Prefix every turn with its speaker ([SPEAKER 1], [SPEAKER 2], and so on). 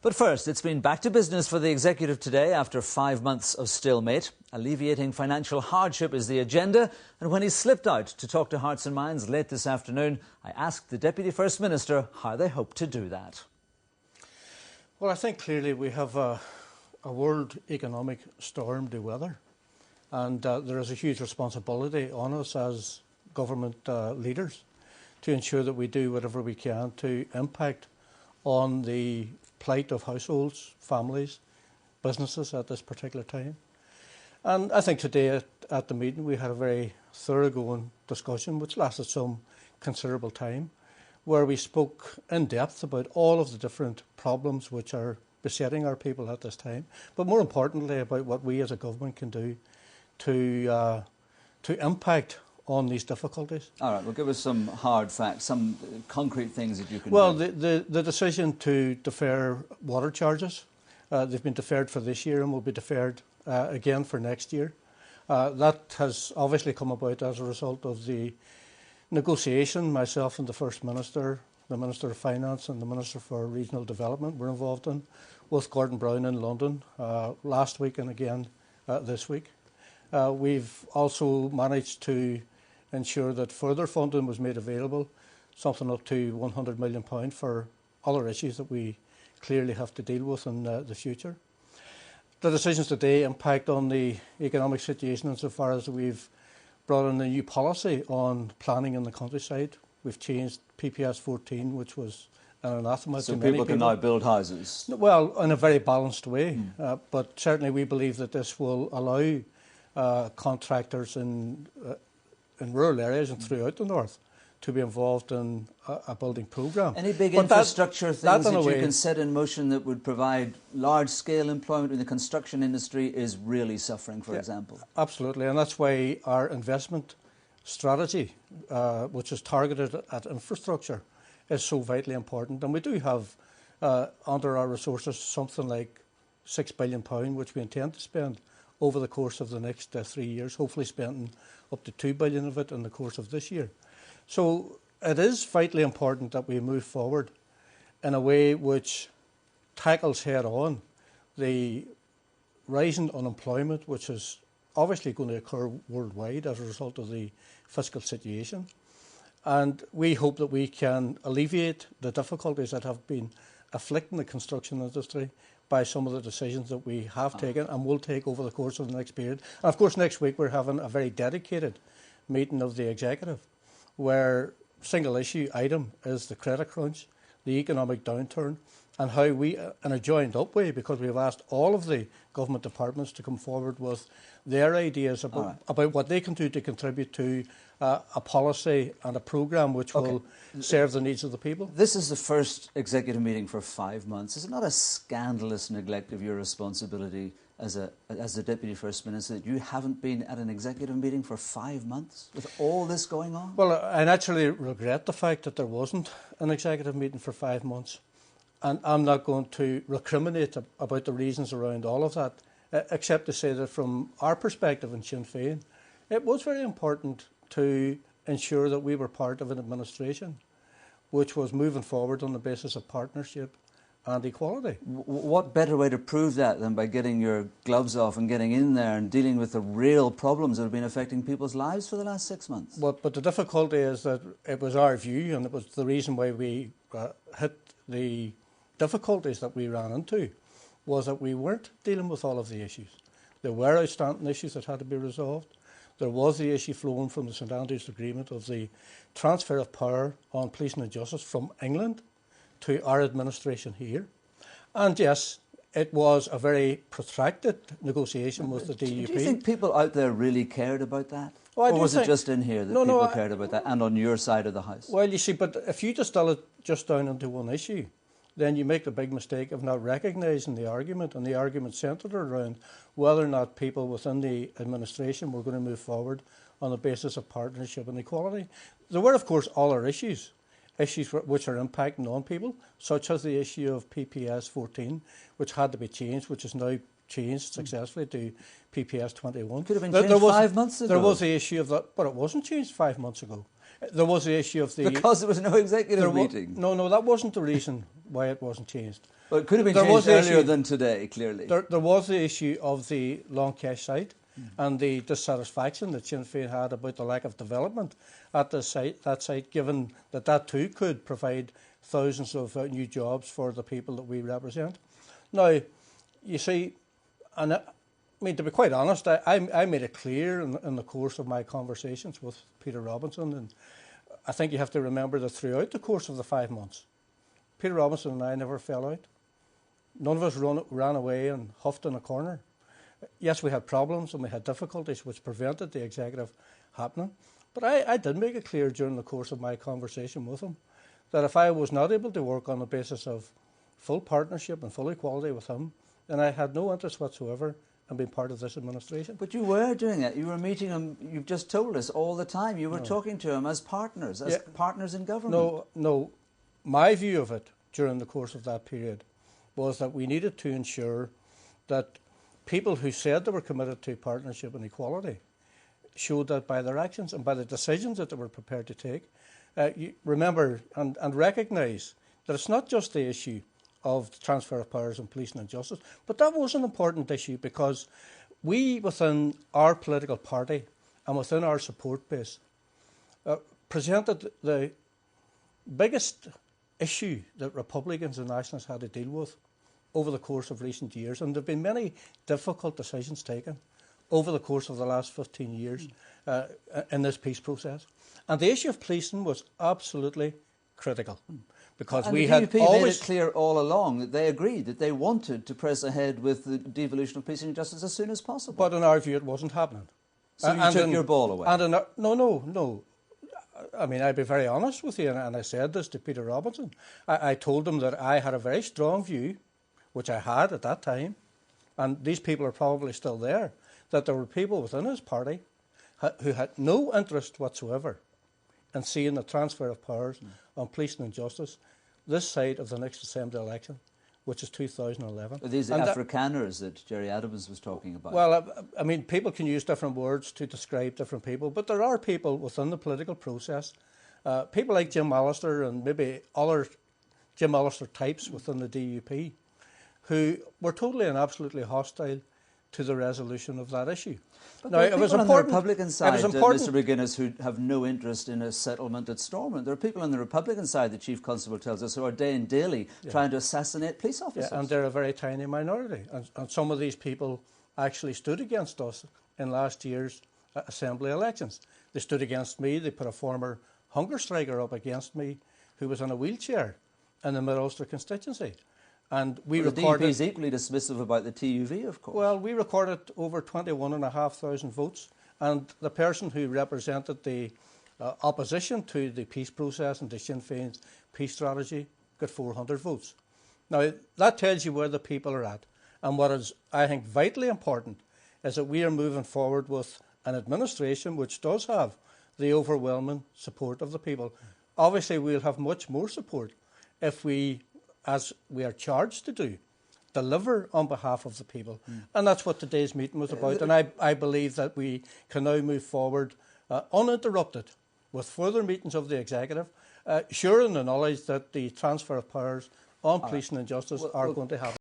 [SPEAKER 1] But first, it's been back to business for the executive today after 5 months of stalemate. Alleviating financial hardship is the agenda, and when he slipped out to talk to Hearts and Minds late this afternoon, I asked the Deputy First Minister how they hope to do that.
[SPEAKER 2] Well, I think clearly we have a world economic storm to weather, and there is a huge responsibility on us as government leaders to ensure that we do whatever we can to impact on the plight of households, families, businesses at this particular time. And I think today at the meeting we had a very thoroughgoing discussion which lasted some considerable time, where we spoke in depth about all of the different problems which are besetting our people at this time, but more importantly about what we as a government can do to impact on these difficulties.
[SPEAKER 1] All right, well, give us some hard facts, some concrete things that you can do.
[SPEAKER 2] Well, the decision to defer water charges, they've been deferred for this year and will be deferred again for next year. That has obviously come about as a result of the negotiation myself and the First Minister, the Minister of Finance and the Minister for Regional Development were involved in with Gordon Brown in London last week and again this week. We've also managed to ensure that further funding was made available, something up to £100 million for other issues that we clearly have to deal with in the future. The decisions today impact on the economic situation insofar as we've brought in a new policy on planning in the countryside. We've changed PPS 14, which was an anathema to many people.
[SPEAKER 1] So people can now build houses?
[SPEAKER 2] Well, in a very balanced way, but certainly we believe that this will allow contractors in rural areas and throughout the north to be involved in a building programme.
[SPEAKER 1] Any big infrastructure things that you can set in motion that would provide large-scale employment in the construction industry is really suffering, for example? Absolutely,
[SPEAKER 2] and that's why our investment strategy, which is targeted at infrastructure, is so vitally important. And we do have, under our resources, something like £6 billion, which we intend to spend over the course of the next 3 years, hopefully spending up to £2 billion of it in the course of this year. So it is vitally important that we move forward in a way which tackles head-on the rising unemployment, which is obviously going to occur worldwide as a result of the fiscal situation. And we hope that we can alleviate the difficulties that have been afflicting the construction industry by some of the decisions that we have taken and will take over the course of the next period. And of course next week we're having a very dedicated meeting of the executive where single issue item is the credit crunch, the economic downturn, and how we, in a joined up way, because we've asked all of the government departments to come forward with their ideas about what they can do to contribute to a policy and a programme which will serve the needs of the people.
[SPEAKER 1] This is the first executive meeting for 5 months. Is it not a scandalous neglect of your responsibility as the Deputy First Minister that you haven't been at an executive meeting for 5 months with all this going on?
[SPEAKER 2] Well, I naturally regret the fact that there wasn't an executive meeting for 5 months. And I'm not going to recriminate about the reasons around all of that, except to say that from our perspective in Sinn Féin, it was very important to ensure that we were part of an administration which was moving forward on the basis of partnership and equality.
[SPEAKER 1] What better way to prove that than by getting your gloves off and getting in there and dealing with the real problems that have been affecting people's lives for the last 6 months?
[SPEAKER 2] But the difficulty is that it was our view, and it was the reason why we hit the difficulties that we ran into, was that we weren't dealing with all of the issues. There were outstanding issues that had to be resolved. There was the issue flowing from the St Andrews Agreement of the transfer of power on policing and justice from England to our administration here. And yes, it was a very protracted negotiation with the DUP.
[SPEAKER 1] Do you think people out there really cared about that?
[SPEAKER 2] Well,
[SPEAKER 1] or was it just in here that people cared about that and on your side of the house?
[SPEAKER 2] Well, you see, but if you distill it just down into one issue, then you make the big mistake of not recognising the argument, and the argument centred around whether or not people within the administration were going to move forward on the basis of partnership and equality. There were, of course, other issues which are impacting on people, such as the issue of PPS 14, which had to be changed, which is now changed successfully to PPS 21.
[SPEAKER 1] Could have been changed 5 months ago.
[SPEAKER 2] There was the issue of that, but it wasn't changed 5 months ago. There was the issue of the...
[SPEAKER 1] Because there was no executive meeting.
[SPEAKER 2] No, that wasn't the reason why it wasn't changed.
[SPEAKER 1] Well, it could have been changed earlier than today, clearly.
[SPEAKER 2] There was the issue of the Longcash site and the dissatisfaction that Sinn Féin had about the lack of development at that site, given that too could provide thousands of new jobs for the people that we represent. Now, you see, and I mean, to be quite honest, I made it clear in the course of my conversations with Peter Robinson, and I think you have to remember that throughout the course of the 5 months, Peter Robinson and I never fell out. None of us ran away and huffed in a corner. Yes, we had problems and we had difficulties which prevented the executive happening, but I did make it clear during the course of my conversation with him that if I was not able to work on the basis of full partnership and full equality with him, then I had no interest whatsoever in being part of this administration.
[SPEAKER 1] But you were doing it. You were meeting him, you've just told us, all the time. You were talking to him as partners, partners in government.
[SPEAKER 2] No. My view of it during the course of that period was that we needed to ensure that people who said they were committed to partnership and equality showed that by their actions and by the decisions that they were prepared to take. You remember and recognise that it's not just the issue of the transfer of powers in policing and justice, but that was an important issue because we, within our political party and within our support base, presented the biggest issue that Republicans and Nationalists had to deal with over the course of recent years. And there have been many difficult decisions taken over the course of the last 15 years in this peace process. And the issue of policing was absolutely critical. Because
[SPEAKER 1] and
[SPEAKER 2] we
[SPEAKER 1] the DUP
[SPEAKER 2] had always
[SPEAKER 1] made it clear all along that they agreed that they wanted to press ahead with the devolution of policing and justice as soon as possible.
[SPEAKER 2] But in our view, it wasn't happening.
[SPEAKER 1] So you took your ball away?
[SPEAKER 2] No. I mean, I'd be very honest with you, and I said this to Peter Robinson. I told him that I had a very strong view, which I had at that time, and these people are probably still there, that there were people within his party who had no interest whatsoever in seeing the transfer of powers on policing and justice this side of the next Assembly election, which is 2011.
[SPEAKER 1] Are these Afrikaners that Gerry Adams was talking about?
[SPEAKER 2] Well, I mean, people can use different words to describe different people, but there are people within the political process, people like Jim Allister and maybe other Jim Allister types within the DUP, who were totally and absolutely hostile to the resolution of that issue.
[SPEAKER 1] But now, it was important on the Republican side, Mr. McGuinness, who have no interest in a settlement at Stormont. There are people on the Republican side, the Chief Constable tells us, who are day and daily trying to assassinate police officers.
[SPEAKER 2] Yeah, and they're a very tiny minority. And some of these people actually stood against us in last year's Assembly elections. They stood against me. They put a former hunger striker up against me who was in a wheelchair in the Mid-Ulster constituency. And the DUP
[SPEAKER 1] is equally dismissive about the TUV, of course.
[SPEAKER 2] Well, we recorded over 21,500 votes, and the person who represented the opposition to the peace process and to Sinn Féin's peace strategy got 400 votes. Now, that tells you where the people are at. And what is, I think, vitally important is that we are moving forward with an administration which does have the overwhelming support of the people. Obviously, we'll have much more support if we, as we are charged to do, deliver on behalf of the people. And that's what today's meeting was about. And I believe that we can now move forward uninterrupted with further meetings of the executive, sure in the knowledge that the transfer of powers on policing and justice are going to happen.